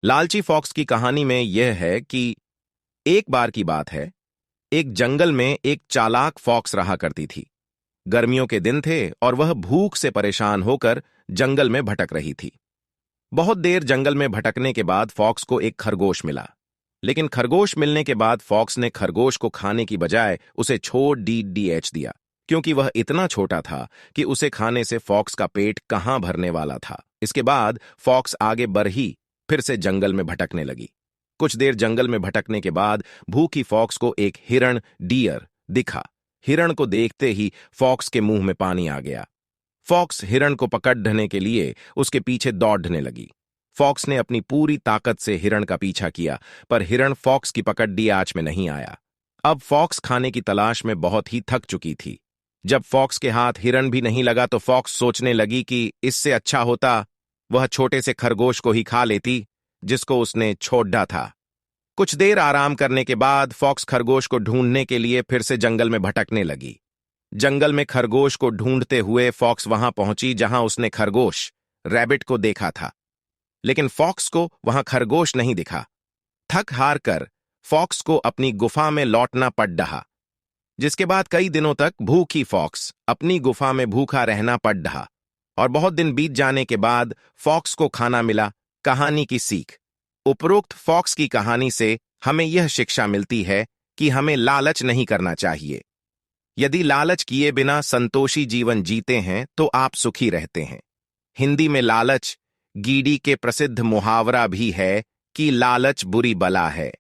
लालची फॉक्स की कहानी में यह है कि एक बार की बात है। एक जंगल में एक चालाक फॉक्स रहा करती थी। गर्मियों के दिन थे और वह भूख से परेशान होकर जंगल में भटक रही थी। बहुत देर जंगल में भटकने के बाद फॉक्स को एक खरगोश मिला। लेकिन खरगोश मिलने के बाद फॉक्स ने खरगोश को खाने की बजाय उसे छोड़ DDH दिया, क्योंकि वह इतना छोटा था कि उसे खाने से फॉक्स का पेट कहां भरने वाला था। इसके बाद फॉक्स आगे बढ़ ही फिर से जंगल में भटकने लगी। कुछ देर जंगल में भटकने के बाद भूखी फॉक्स को एक हिरण डियर दिखा। हिरण को देखते ही फॉक्स के मुंह में पानी आ गया। फॉक्स हिरण को पकड़ने के लिए उसके पीछे दौड़ने लगी। फॉक्स ने अपनी पूरी ताकत से हिरण का पीछा किया, पर हिरण फॉक्स की पकड़ी आंच में नहीं आया। अब फॉक्स खाने की तलाश में बहुत ही थक चुकी थी। जब फॉक्स के हाथ हिरण भी नहीं लगा तो फॉक्स सोचने लगी कि इससे अच्छा होता वह छोटे से खरगोश को ही खा लेती जिसको उसने छोड़ा था। कुछ देर आराम करने के बाद फॉक्स खरगोश को ढूंढने के लिए फिर से जंगल में भटकने लगी। जंगल में खरगोश को ढूंढते हुए फॉक्स वहां पहुंची जहां उसने खरगोश रैबिट को देखा था। लेकिन फॉक्स को वहां खरगोश नहीं दिखा। थक हार कर फॉक्स को अपनी गुफा में लौटना पड़ रहा, जिसके बाद कई दिनों तक भूखी फॉक्स अपनी गुफा में भूखा रहना पड़ रहा। और बहुत दिन बीत जाने के बाद फॉक्स को खाना मिला। कहानी की सीख। उपरोक्त फॉक्स की कहानी से हमें यह शिक्षा मिलती है कि हमें लालच नहीं करना चाहिए। यदि लालच किए बिना संतोषी जीवन जीते हैं तो आप सुखी रहते हैं। हिंदी में लालच गीडी के प्रसिद्ध मुहावरा भी है कि लालच बुरी बला है।